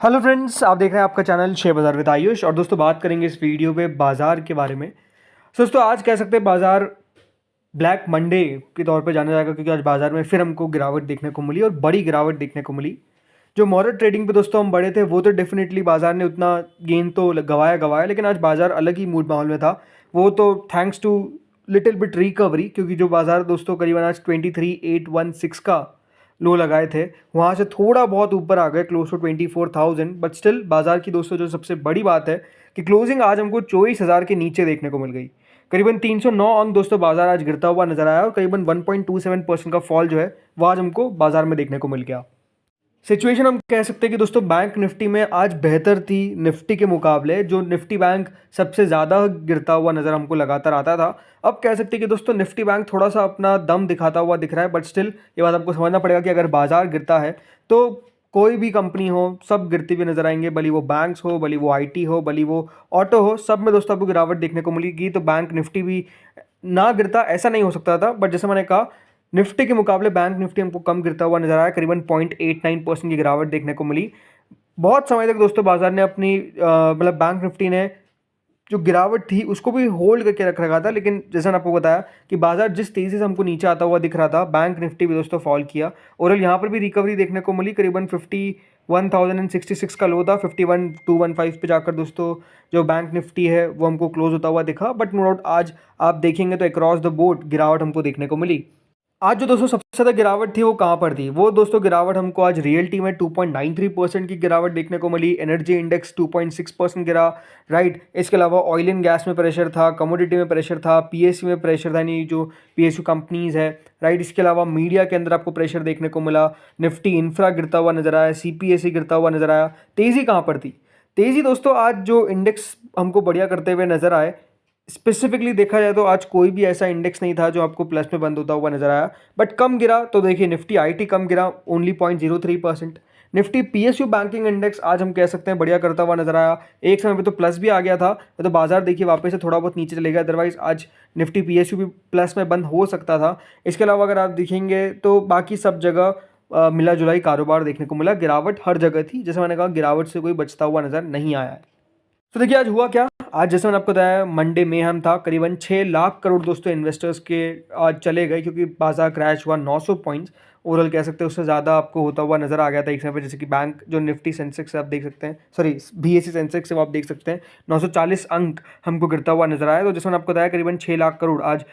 Hello friends, आप देख रहे हैं आपका चैनल शेयर बाजार विद आयुष। और दोस्तों बात करेंगे इस वीडियो पे बाजार के बारे में। दोस्तों आज कह सकते हैं बाजार ब्लैक मंडे के तौर पे जाना जाएगा, क्योंकि आज बाजार में फिर हमको गिरावट देखने को मिली और बड़ी गिरावट देखने को मिली। जो मॉडरेट ट्रेडिंग पे दोस्तों हम बड़े थे वो तो डेफिनेटली बाजार ने उतना गेन तो गवाया, लेकिन आज बाजार अलग ही मूड माहौल में था। वो तो thanks to little bit recovery, क्योंकि जो बाजार दोस्तों करीबन आज 23,816 का लो लगाए थे, वहाँ से थोड़ा बहुत ऊपर आ गए क्लोज टू 24,000। बट स्टिल बाजार की दोस्तों जो सबसे बड़ी बात है कि क्लोजिंग आज हमको 24,000 के नीचे देखने को मिल गई। करीबन 309 अंक दोस्तों बाजार आज गिरता हुआ नजर आया और करीबन 1.27% का फॉल जो है वो आज हमको बाजार में देखने को मिल गया। सिचुएशन हम कह सकते हैं कि दोस्तों बैंक निफ्टी में आज बेहतर थी निफ्टी के मुकाबले। जो निफ्टी बैंक सबसे ज़्यादा गिरता हुआ नज़र हमको लगातार आता था, अब कह सकते हैं कि दोस्तों निफ्टी बैंक थोड़ा सा अपना दम दिखाता हुआ दिख रहा है। बट स्टिल ये बात आपको समझना पड़ेगा कि अगर बाजार गिरता है तो कोई भी कंपनी हो सब गिरती हुई नजर आएंगे, भली वो बैंक्स हो, भली वो आईटी हो, भली वो ऑटो हो, सब में दोस्तों आपको गिरावट देखने को मिलेगी। तो बैंक निफ्टी भी ना गिरता ऐसा नहीं हो सकता था, बट जैसे मैंने कहा निफ्टी के मुकाबले बैंक निफ्टी हमको कम गिरता हुआ नजर आया। करीबन 0.89% की गिरावट देखने को मिली। बहुत समय तक दोस्तों बाजार ने अपनी मतलब बैंक निफ्टी ने जो गिरावट थी उसको भी होल्ड करके रख रखा था, लेकिन जैसा मैंने आपको बताया कि बाजार जिस तेज़ी से हमको नीचे आता हुआ दिख रहा था, बैंक निफ्टी भी दोस्तों फॉल किया। और यहाँ पर भी रिकवरी देखने को मिली। करीबन 51,066 का लो था, 51,215 पे जाकर दोस्तों जो बैंक निफ्टी है वो हमको क्लोज होता हुआ दिखा। बट नो डाउट आज आप देखेंगे तो अक्रॉस द बोर्ड गिरावट हमको देखने को मिली। आज जो दोस्तों सबसे ज़्यादा गिरावट थी वो कहाँ पर थी? वो दोस्तों गिरावट हमको आज रियल्टी में 2.93% की गिरावट देखने को मिली। एनर्जी इंडेक्स 2.6% गिरा, राइट। इसके अलावा ऑयल एंड गैस में प्रेशर था, कमोडिटी में प्रेशर था, पीएसयू में प्रेशर था, यानी जो पीएसयू कंपनीज है, राइट। इसके अलावा मीडिया के अंदर आपको प्रेशर देखने को मिला। निफ्टी इंफ्रा गिरता हुआ नजर आया, सीपीएसई गिरता हुआ नजर आया। तेज़ी कहाँ पर थी? तेज़ी दोस्तों आज जो इंडेक्स हमको बढ़िया करते हुए नजर आए, स्पेसिफिकली देखा जाए तो आज कोई भी ऐसा इंडेक्स नहीं था जो आपको प्लस में बंद होता हुआ नजर आया। बट कम गिरा तो देखिए निफ्टी आईटी कम गिरा, only 0.03%। Nifty PSU banking index आज हम कह सकते हैं बढ़िया करता हुआ नजर आया। एक समय पे तो प्लस भी आ गया था, तो बाजार देखिए वापस से थोड़ा बहुत नीचे चलेगा, अदरवाइज आज निफ्टी पीएसयू भी प्लस में बंद हो सकता था। इसके अलावा अगर आप देखेंगे तो बाकी सब जगह मिला जुलाई कारोबार देखने को मिला। गिरावट हर जगह थी, जैसे मैंने कहा गिरावट से कोई बचता हुआ नजर नहीं आया है। तो देखिए आज हुआ क्या। आज जैसे मैंने आपको बताया मंडे में हम था, करीबन 6 लाख करोड़ दोस्तों इन्वेस्टर्स के आज चले गए, क्योंकि बाजार क्रैश हुआ 900 पॉइंट्स। ओवरऑल कह सकते हैं उससे ज़्यादा आपको होता हुआ नजर आ गया था एक समय पे। जैसे कि बैंक जो निफ्टी सेंसेक्स से आप देख सकते हैं, सॉरी बीएसई सेंसेक्स से वो आप देख सकते हैं 940 अंक हमको गिरता हुआ नजर आया। तो जैसे मैंने आपको बताया करीबन 6 लाख करोड़ आज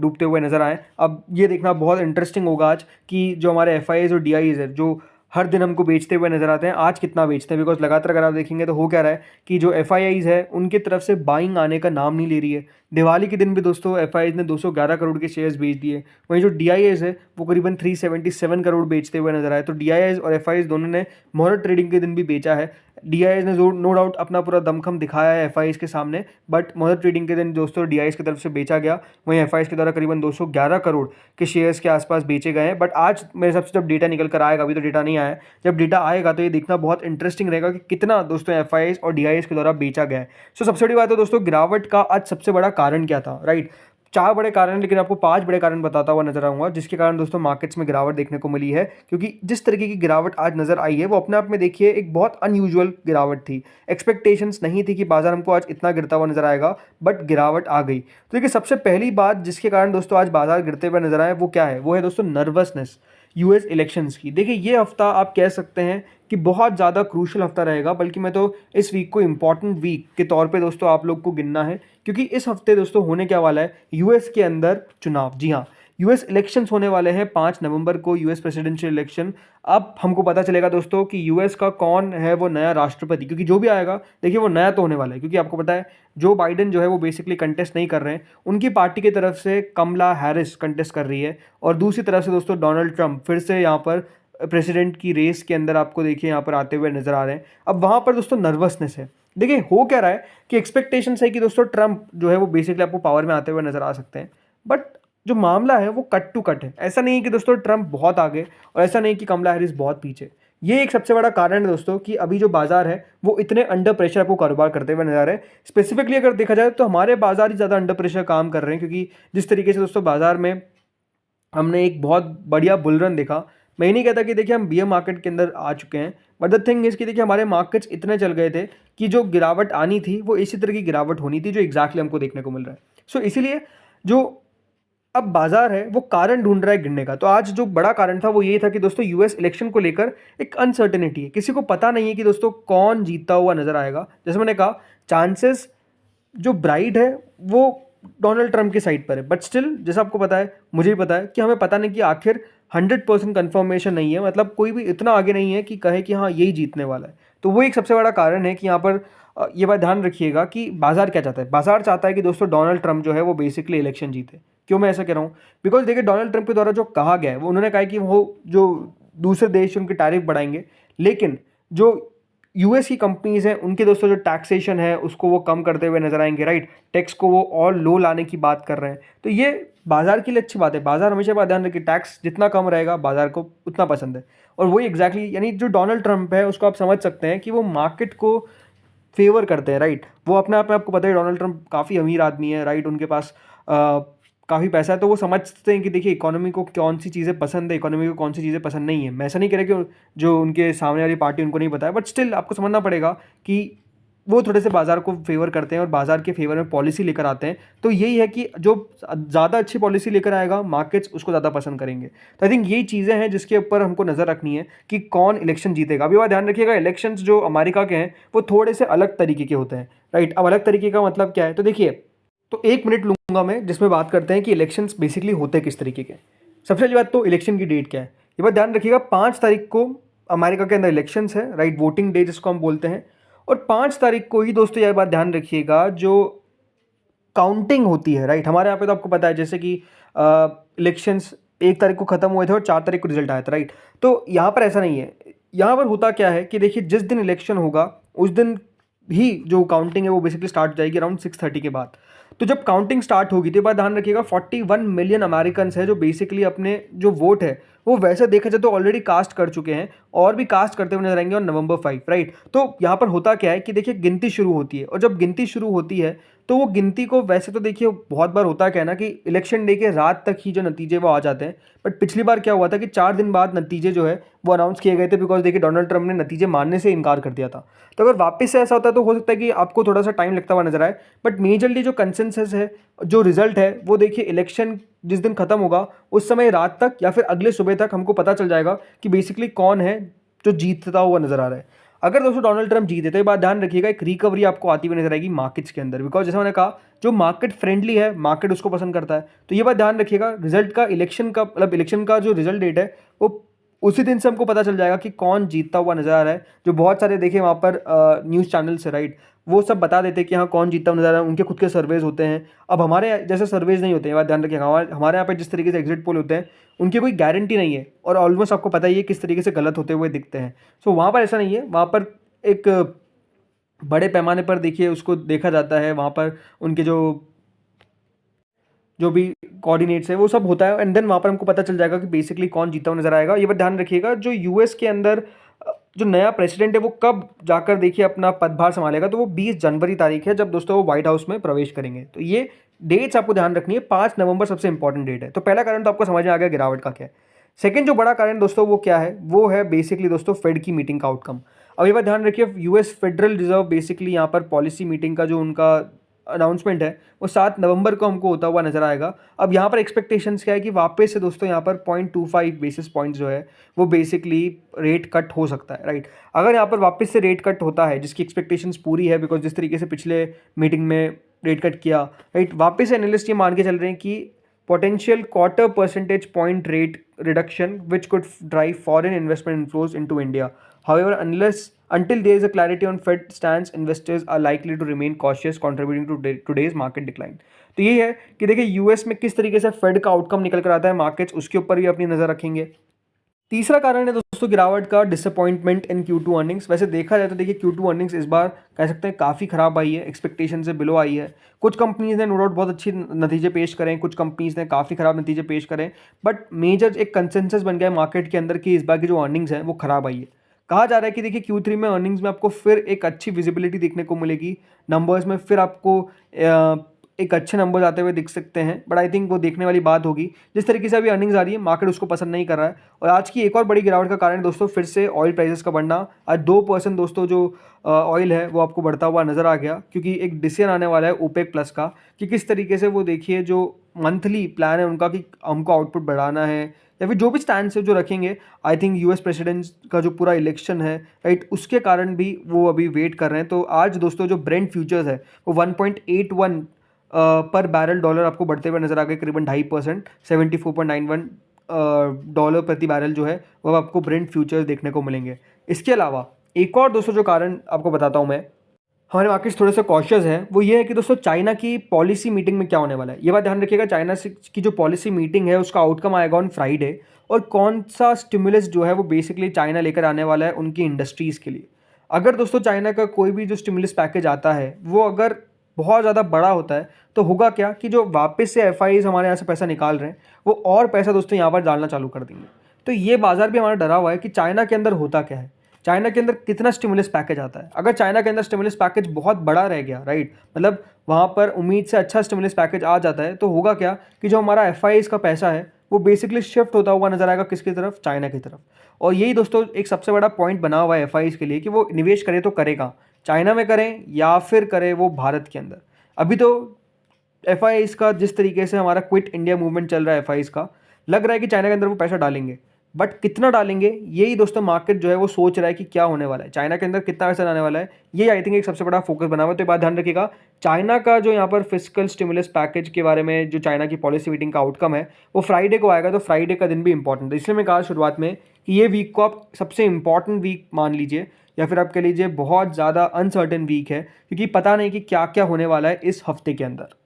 डूबते हुए नजर आए। अब ये देखना बहुत इंटरेस्टिंग होगा आज कि जो हमारे एफ और डी है जो हर दिन हमको बेचते हुए नजर आते हैं, आज कितना बेचते हैं। बिकॉज लगातार अगर आप देखेंगे तो हो क्या रहा है कि जो एफ है उनकी तरफ से बाइंग आने का नाम नहीं ले रही है। दिवाली के दिन भी दोस्तों एफ ने 211 करोड़ के शेयर्स बेच दिए। वहीं जो डी है वो करीबन 377 करोड़ बेचते हुए नजर आए। तो डी और एफ दोनों ने मॉडरेट ट्रेडिंग के दिन भी बेचा है। डी ने नो डाउट अपना पूरा दमखम दिखाया है एफ के सामने, बट मॉडरेट ट्रेडिंग के दिन दोस्तों डी की तरफ से बेचा गया। वहीं एफ के द्वारा करीबन 211 करोड़ के शेयर्स के आसपास बेचे गए हैं। बट आज मेरे हिसाब से जब डेटा निकल कर आएगा, अभी तो डेटा नहीं आया है, जब डेटा आएगा तो ये देखना बहुत इंटरेस्टिंग रहेगा कि कितना दोस्तों एफ और डी के द्वारा बेचा गया है। सो सबसे बड़ी बात है दोस्तों, गिरावट का आज सबसे बड़ा कारण क्या था, राइट। 4 बड़े कारण हैं, लेकिन आपको 5 बड़े कारण बताता हुआ नजर आऊंगा जिसके कारण दोस्तों मार्केट्स में गिरावट देखने को मिली है। क्योंकि जिस तरीके की गिरावट आज नजर आई है वो अपने आप में देखिए एक बहुत अनयूजुअल गिरावट थी। एक्सपेक्टेशंस नहीं थी कि बाजार हमको आज इतना गिरता हुआ नजर आएगा, बट गिरावट आ गई। तो देखिए सबसे पहली बात जिसके कारण दोस्तों आज बाजार गिरते हुए नजर आए वो क्या है, वो है दोस्तों नर्वसनेस यूएस इलेक्शंस की। देखिए ये हफ्ता आप कह सकते हैं कि बहुत ज़्यादा क्रूशल हफ्ता रहेगा, बल्कि मैं तो इस वीक को इंपॉर्टेंट वीक के तौर पे दोस्तों आप लोग को गिनना है। क्योंकि इस हफ्ते दोस्तों होने क्या वाला है, यूएस के अंदर चुनाव। जी हाँ, यूएस इलेक्शंस होने वाले हैं 5 नवंबर को, यूएस प्रेसिडेंशियल इलेक्शन। अब हमको पता चलेगा दोस्तों कि यूएस का कौन है वो नया राष्ट्रपति, क्योंकि जो भी आएगा देखिए वो नया तो होने वाला है। क्योंकि आपको पता है जो बाइडेन जो है वो बेसिकली कंटेस्ट नहीं कर रहे हैं, उनकी पार्टी की तरफ से कमला हैरिस कंटेस्ट कर रही है। और दूसरी तरफ से दोस्तों डोनाल्ड ट्रंप फिर से यहाँ पर प्रेसिडेंट की रेस के अंदर आपको देखिए यहाँ पर आते हुए नजर आ रहे हैं। अब वहाँ पर दोस्तों नर्वसनेस है। देखिए हो क्या रहा है कि एक्सपेक्टेशंस है कि दोस्तों ट्रंप जो है वो बेसिकली आपको पावर में आते हुए नजर आ सकते हैं। बट जो मामला है वो कट टू कट है। ऐसा नहीं है कि दोस्तों ट्रंप बहुत आगे और ऐसा नहीं कि कमला हैरिस बहुत पीछे। ये एक सबसे बड़ा कारण है दोस्तों कि अभी जो बाजार है वो इतने अंडर प्रेशर आपको कारोबार करते हुए नजर आ रहे हैं। स्पेसिफिकली अगर देखा जाए तो हमारे बाजार ही ज़्यादा अंडर प्रेशर काम कर रहे हैं, क्योंकि जिस तरीके से दोस्तों बाजार में हमने एक बहुत बढ़िया बुल रन देखा मैं ये नहीं कहता कि देखिए हम बियर मार्केट के अंदर आ चुके हैं, बट द थिंग इज़ कि देखिए हमारे मार्केट्स इतने चल गए थे कि जो गिरावट आनी थी वो इसी तरह की गिरावट होनी थी जो एग्जैक्टली हमको देखने को मिल रहा है। सो इसीलिए जो अब बाजार है वो कारण ढूंढ रहा है गिरने का। तो आज जो बड़ा कारण था वो ये था कि दोस्तों यूएस इलेक्शन को लेकर एक अनसर्टेनिटी है, किसी को पता नहीं है कि दोस्तों कौन जीतता हुआ नजर आएगा। जैसे मैंने कहा, चांसेस जो ब्राइट है वो डोनाल्ड ट्रंप की साइड पर है, बट स्टिल जैसा आपको पता है, मुझे भी पता है कि हमें पता नहीं कि आखिर 100% कन्फर्मेशन नहीं है, मतलब कोई भी इतना आगे नहीं है कि कहे कि हाँ यही जीतने वाला है। तो वो एक सबसे बड़ा कारण है कि यहाँ पर ये बात ध्यान रखिएगा कि बाजार क्या चाहता है। बाजार चाहता है कि दोस्तों डोनाल्ड ट्रंप जो है वो बेसिकली इलेक्शन जीते। क्यों मैं ऐसा कह रहा हूँ? बिकॉज देखिए डोनाल्ड ट्रंप के द्वारा जो कहा गया है वो उन्होंने कहा है कि वो जो दूसरे देश उनके टैरिफ बढ़ाएंगे, लेकिन जो यूएस की कंपनीज हैं उनके दोस्तों जो टैक्सेशन है उसको वो कम करते हुए नजर आएंगे, राइट। टैक्स को वो और लो लाने की बात कर रहे हैं। तो ये बाजार के लिए अच्छी बात है। बाजार हमेशा बात ध्यान रखिए, टैक्स जितना कम रहेगा बाजार को उतना पसंद है। और वही एग्जैक्टली यानी जो डोनाल्ड ट्रंप है उसको आप समझ सकते हैं कि वो मार्केट को फेवर करते हैं, राइट। वो अपने आप में आपको पता है डोनाल्ड ट्रंप काफ़ी अमीर आदमी है, राइट। उनके पास काफ़ी पैसा है, तो वो समझते हैं कि देखिए इकोनॉमी को कौन सी चीज़ें पसंद है, इकोनॉमी को कौन सी चीज़ें पसंद नहीं है। मैं ऐसा नहीं कह रहा कि जो उनके सामने वाली पार्टी उनको नहीं पता है, बट स्टिल आपको समझना पड़ेगा कि वो थोड़े से बाजार को फेवर करते हैं और बाजार के फेवर में पॉलिसी लेकर आते हैं। तो यही है कि जो ज़्यादा अच्छी पॉलिसी लेकर आएगा मार्केट्स उसको ज़्यादा पसंद करेंगे। तो आई थिंक यही चीज़ें हैं जिसके ऊपर हमको नज़र रखनी है कि कौन इलेक्शन जीतेगा। अभी बात ध्यान रखिएगा, इलेक्शंस जो अमेरिका के हैं वो थोड़े से अलग तरीके के होते हैं, राइट। अब अलग तरीके का मतलब क्या है, तो देखिए, तो एक मिनट लूंगा मैं जिसमें बात करते हैं कि इलेक्शंस बेसिकली होते किस तरीके के। सबसे पहली बात तो इलेक्शन की डेट क्या है, ये बात ध्यान रखिएगा। 5 तारीख को अमेरिका के अंदर इलेक्शंस है, राइट, वोटिंग डे जिसको हम बोलते हैं। और 5 तारीख को ही दोस्तों यह बात ध्यान रखिएगा जो काउंटिंग होती है, राइट। हमारे यहाँ पे तो आपको पता है जैसे कि इलेक्शंस 1 तारीख को ख़त्म हुए थे और 4 तारीख को रिजल्ट आया था, राइट। तो यहाँ पर ऐसा नहीं है। यहाँ पर होता क्या है कि देखिए जिस दिन इलेक्शन होगा उस दिन ही जो काउंटिंग है वो बेसिकली स्टार्ट हो जाएगी अराउंड 6:30 के बाद। तो जब काउंटिंग स्टार्ट होगी तो बात ध्यान रखिएगा 41 मिलियन अमेरिकन है जो बेसिकली अपने जो वोट है वो वैसे देखा जाए तो ऑलरेडी कास्ट कर चुके हैं और भी कास्ट करते हुए नजर आएंगे और नवंबर 5, राइट। तो यहाँ पर होता क्या है कि देखिए गिनती शुरू होती है, और जब गिनती शुरू होती है तो वो गिनती को वैसे तो देखिए बहुत बार होता क्या है ना कि इलेक्शन डे के रात तक ही जो नतीजे वो आ जाते हैं। बट पिछली बार क्या हुआ था कि 4 दिन बाद नतीजे जो है वो अनाउंस किए गए थे, बिकॉज देखिए डोनाल्ड ट्रंप ने नतीजे मानने से इनकार कर दिया था। तो अगर वापस से ऐसा होता है तो हो सकता है कि आपको थोड़ा सा टाइम लगता हुआ नजर आए। बट मेजरली जो कंसेंसस है, जो रिजल्ट है वो देखिए इलेक्शन जिस दिन खत्म होगा उस समय रात तक या फिर अगले सुबह तक हमको पता चल जाएगा कि बेसिकली कौन है जो जीतता हुआ नजर आ रहा है। अगर दोस्तों डोनाल्ड ट्रंप जीते तो ये बात ध्यान रखिएगा एक रिकवरी आपको आती हुई नजर आएगी मार्केट्स के अंदर, बिकॉज जैसा मैंने कहा जो मार्केट फ्रेंडली है मार्केट उसको पसंद करता है। तो ये बात ध्यान रखिएगा, रिजल्ट का इलेक्शन का मतलब इलेक्शन का जो रिजल्ट डेट है वो उसी दिन से हमको पता चल जाएगा कि कौन जीतता हुआ नजर आ रहा है। जो बहुत सारे देखिए वहाँ पर न्यूज़ चैनल्स है, राइट, वो सब बता देते हैं कि हाँ कौन जीतता हुआ नजर आ रहा है, उनके खुद के सर्वेज होते हैं। अब हमारे जैसे सर्वेज नहीं होते हैं, बात ध्यान रखिएगा। हमारे यहाँ पर जिस तरीके से एग्जिट पोल होते हैं उनकी कोई गारंटी नहीं है और ऑलमोस्ट आपको पता ही है किस तरीके से गलत होते हुए दिखते हैं। सो वहाँ पर ऐसा नहीं है, वहाँ पर एक बड़े पैमाने पर देखिए उसको देखा जाता है। वहाँ पर उनके जो जो भी कोऑर्डिनेट्स है वो सब होता है, एंड देन वहाँ पर हमको पता चल जाएगा कि बेसिकली कौन जीता हुआ नजर आएगा। ये बात ध्यान रखिएगा जो यूएस के अंदर जो नया प्रेसिडेंट है वो कब जाकर देखिए अपना पदभार संभालेगा, तो वो 20 जनवरी तारीख है जब दोस्तों वो व्हाइट हाउस में प्रवेश करेंगे। तो ये डेट्स आपको ध्यान रखनी है। 5 नवंबर सबसे इंपॉर्टेंट डेट है। तो पहला कारण तो आपको समझ में आ गया गिरावट का क्या है। सेकंड जो बड़ा कारण दोस्तों वो क्या है, वो है बेसिकली दोस्तों फेड की मीटिंग का आउटकम। अब ये बात ध्यान रखिए यूएस फेडरल रिजर्व बेसिकली यहाँ पर पॉलिसी मीटिंग का जो उनका अनाउंसमेंट है वो 7 नवंबर को हमको होता हुआ नजर आएगा। अब यहाँ पर एक्सपेक्टेशंस क्या है कि वापस से दोस्तों यहाँ पर 0.25 बेसिस पॉइंट्स जो है वो बेसिकली रेट कट हो सकता है, राइट। अगर यहाँ पर वापस से रेट कट होता है जिसकी एक्सपेक्टेशंस पूरी है, बिकॉज जिस तरीके से पिछले मीटिंग में रेट कट किया, राइट, वापस से एनालिस्ट ये मान के चल रहे हैं कि potential quarter percentage point rate reduction which could drive foreign investment inflows into India. However, until there is a clarity on Fed stance, investors are likely to remain cautious, contributing to today's market decline. तो ये है कि देखिए US में किस तरीके से fade का आउटकम निकल कर आता है, मार्केट्स उसके ऊपर भी अपनी नजर रखेंगे। तीसरा कारण है दोस्तों गिरावट का डिसअपॉइंटमेंट इन Q2 अर्निंग्स। वैसे देखा जाए तो देखिए Q2 अर्निंग्स इस बार कह सकते हैं काफ़ी ख़राब आई है, एक्सपेक्टेशन से बिलो आई है। कुछ कंपनीज ने नो डाउट बहुत अच्छी नतीजे पेश करें, कुछ कंपनीज ने काफ़ी ख़राब नतीजे पेश करें, बट मेजर एक कंसेंसस बन गया है मार्केट के अंदर कि इस बार की जो अर्निंग्स है वो ख़राब आई है। कहा जा रहा है कि देखिए Q3 में अर्निंग्स में आपको फिर एक अच्छी विजिबिलिटी देखने को मिलेगी, नंबर्स में फिर आपको एक अच्छे नंबर आते हुए दिख सकते हैं, बट आई थिंक वो देखने वाली बात होगी। जिस तरीके से अभी अर्निंग्स आ रही है मार्केट उसको पसंद नहीं कर रहा है। और आज की एक और बड़ी गिरावट का कारण दोस्तों फिर से ऑयल प्राइसेस का बढ़ना। आज 2% दोस्तों जो ऑयल है वो आपको बढ़ता हुआ नज़र आ गया, क्योंकि एक डिसीजन आने वाला है ओपेक प्लस का कि किस तरीके से वो देखिए जो मंथली प्लान है उनका कि हमको आउटपुट बढ़ाना है या फिर जो भी स्टैंड है जो रखेंगे। आई थिंक यूएस प्रेसिडेंट का जो पूरा इलेक्शन है राइट, उसके कारण भी वो अभी वेट कर रहे हैं। तो आज दोस्तों जो ब्रेंट फ्यूचर्स है वो 1.81 पर बैरल डॉलर आपको बढ़ते हुए नजर आ गए, करीबन 2.5%, 74.91 डॉलर प्रति बैरल जो है वो आपको ब्रेंट फ्यूचर्स देखने को मिलेंगे। इसके अलावा एक और दोस्तों जो कारण आपको बताता हूँ मैं, हमारे मार्केट्स थोड़े से कॉशियस हैं, वो ये है कि दोस्तों चाइना की पॉलिसी मीटिंग में क्या होने वाला है। ये बात ध्यान रखिएगा, चाइना से की जो पॉलिसी मीटिंग है उसका आउटकम आएगा ऑन फ्राइडे, और कौन सा स्टिमुलस जो है वो बेसिकली चाइना लेकर आने वाला है उनकी इंडस्ट्रीज़ के लिए। अगर दोस्तों चाइना का कोई भी जो स्टिमुलस पैकेज आता है वो अगर बहुत ज़्यादा बड़ा होता है तो होगा क्या कि जो वापस से एफआईज हमारे यहाँ से पैसा निकाल रहे हैं वो और पैसा दोस्तों यहाँ पर डालना चालू कर देंगे। तो ये बाजार भी हमारा डरा हुआ है कि चाइना के अंदर होता क्या है, चाइना के अंदर कितना स्टिमुलस पैकेज आता है। अगर चाइना के अंदर स्टिमुलस पैकेज बहुत बड़ा रह गया राइट, मतलब वहाँ पर उम्मीद से अच्छा स्टिमुलस पैकेज आ जाता है, तो होगा क्या कि जो हमारा एफआईज का पैसा है वो बेसिकली शिफ्ट होता हुआ नजर आएगा किसकी तरफ, चाइना की तरफ। और यही दोस्तों एक सबसे बड़ा पॉइंट बना हुआ है एफआईज के लिए कि वो निवेश करे तो करेगा, चाइना में करें या फिर करे वो भारत के अंदर। अभी तो एफआईज का जिस तरीके से हमारा क्विट इंडिया मूवमेंट चल रहा है एफआईज का, लग रहा है कि चाइना के अंदर वो पैसा डालेंगे, बट कितना डालेंगे यही दोस्तों मार्केट जो है वो सोच रहा है कि क्या होने वाला है, चाइना के अंदर कितना पैसा आने वाला है। ये आई थिंक एक सबसे बड़ा फोकस बना हुआ है। तो ये बात ध्यान रखिएगा, चाइना का जो यहाँ पर फिजिकल स्टिमुलस पैकेज के बारे में जो चाइना की पॉलिसी मीटिंग का आउटकम है वो फ्राइडे को आएगा। तो फ्राइडे का दिन भी इंपॉर्टेंट है, इसलिए मैं कहा शुरुआत में कि ये वीक को आप सबसे इंपॉर्टेंट वीक मान लीजिए, या फिर आप कह लीजिए बहुत ज़्यादा अनसर्टेन वीक है, क्योंकि पता नहीं कि क्या क्या होने वाला है इस हफ्ते के अंदर।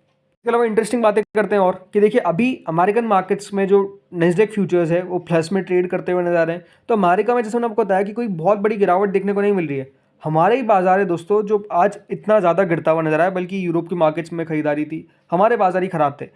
इसके अलावा इंटरेस्टिंग बातें करते हैं और कि देखिए अभी अमेरिकन मार्केट्स में जो नेस्डेक फ्यूचर्स है वो प्लस में ट्रेड करते हुए नजर आ रहे हैं। तो अमेरिका में जैसे मैंने आपको बताया कि कोई बहुत बड़ी गिरावट देखने को नहीं मिल रही है। हमारे ही बाजार है दोस्तों जो आज इतना ज़्यादा गिरता हुआ नजर आया, बल्कि यूरोप की मार्केट्स में खरीदारी थी, हमारे बाजार ही खराब थे।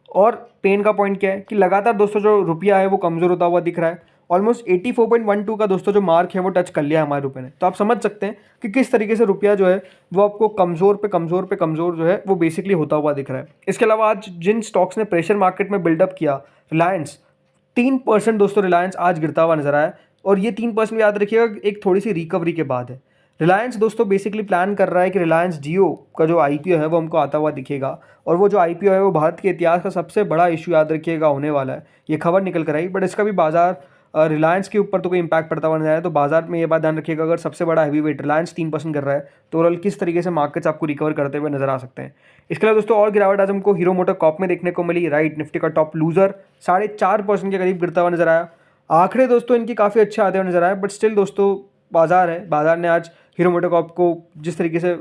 और पेन का पॉइंट क्या है कि लगातार दोस्तों जो रुपया है वो कमज़ोर होता हुआ दिख रहा है। ऑलमोस्ट 84.12 का दोस्तों जो मार्क है वो टच कर लिया हमारे रुपये ने। तो आप समझ सकते हैं कि किस तरीके से रुपया जो है वो आपको कमज़ोर पे कमज़ोर पे कमज़ोर जो है वो बेसिकली होता हुआ दिख रहा है। इसके अलावा आज जिन स्टॉक्स ने प्रेशर मार्केट में बिल्डअप किया, रिलायंस 3% दोस्तों रिलायंस आज गिरता हुआ नजर आया। और ये 3% याद रखिएगा एक थोड़ी सी रिकवरी के बाद है। रिलायंस दोस्तों बेसिकली प्लान कर रहा है कि रिलायंस जियो का जो आईपीओ है वो हमको आता हुआ दिखेगा, और वो जो आईपीओ है वो भारत के इतिहास का सबसे बड़ा इशू याद रखिएगा होने वाला है। ये खबर निकल कर आई, बट इसका भी बाजार रिलायंस के ऊपर तो कोई इंपैक्ट पड़ता हुआ नहीं आया। तो बाजार में ये बात ध्यान रखिएगा, अगर सबसे बड़ा हैवी वेट रिलायंस 3% कर रहा है तो ओवरऑल किस तरीके से मार्केट्स आपको रिकवर करते हुए नजर आ सकते हैं। इसके अलावा दोस्तों और गिरावट आज हमको हीरो मोटर कॉर्प में देखने को मिली राइट, निफ्टी का टॉप लूजर 4.5% के करीब गिरता हुआ नजर आया। आंकड़े दोस्तों इनकी काफ़ी अच्छे आते हुए नजर आए, बट स्टिल दोस्तों बाजार है, बाजार ने आज हीरो मोटर कॉर्प को जिस तरीके से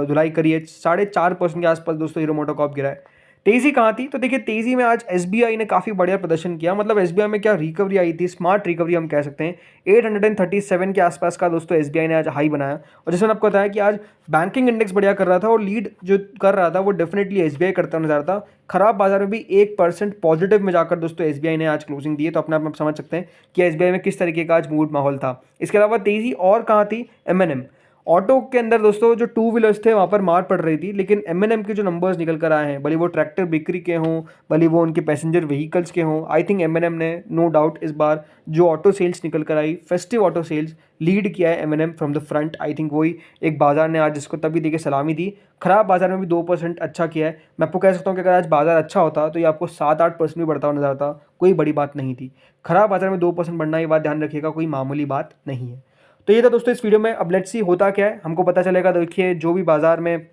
धुलाई करी है 4.5% के आसपास दोस्तों हीरो मोटर कॉर्प गिरा है। तेज़ी कहाँ थी, तो देखिए तेज़ी में आज एसबीआई ने काफ़ी बढ़िया प्रदर्शन किया। मतलब एसबीआई में क्या रिकवरी आई थी, स्मार्ट रिकवरी हम कह सकते हैं। 837 के आसपास का दोस्तों एसबीआई ने आज हाई बनाया। और जैसे मैंने आपको बताया कि आज बैंकिंग इंडेक्स बढ़िया कर रहा था और लीड जो कर रहा था वो डेफिनेटली एसबीआई करता नजर आता था। खराब बाजार में भी 1% पॉजिटिव में जाकर दोस्तों एसबीआई ने आज क्लोजिंग दी है। तो अपने आप समझ सकते हैं कि एसबीआई में किस तरीके का आज मूड माहौल था। इसके अलावा तेज़ी और कहाँ थी, एमएनएम ऑटो के अंदर दोस्तों जो टू व्हीलर्स थे वहाँ पर मार पड़ रही थी, लेकिन एमएनएम के जो नंबर्स निकल कर आए हैं, भले वो ट्रैक्टर बिक्री के हों, भले वो उनके पैसेंजर व्हीकल्स के हों, आई थिंक एमएनएम ने नो डाउट इस बार जो ऑटो सेल्स निकल कर आई, फेस्टिव ऑटो सेल्स लीड किया है MNM from the front. I think वही एक बाजार ने आज इसको तभी देके सलामी दी। खराब बाजार में भी 2% अच्छा किया है। मैं आपको कह सकता हूँ कि अगर आज बाजार अच्छा होता तो ये आपको 7-8% भी बढ़ता हुआ नजर आता, कोई बड़ी बात नहीं थी। खराब बाजार में 2% बढ़ना, ये बात ध्यान रखिएगा, कोई मामूली बात नहीं है। तो ये था दोस्तों इस वीडियो में। अब लेट्स सी होता क्या है, हमको पता चलेगा। देखिए जो भी बाजार में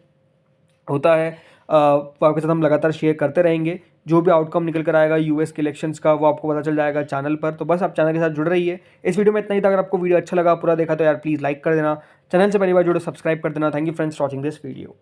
होता है वो आपके साथ हम लगातार शेयर करते रहेंगे। जो भी आउटकम निकल कर आएगा यूएस के इलेक्शंस का वो आपको पता चल जाएगा चैनल पर। तो बस आप चैनल के साथ जुड़ रहिए। इस वीडियो में इतना ही था। अगर आपको वीडियो अच्छा लगा, पूरा देखा, तो यार प्लीज़ लाइक कर देना, चैनल से पहली बार जुड़ो सब्सक्राइब कर देना। Thank you friends for watching this video.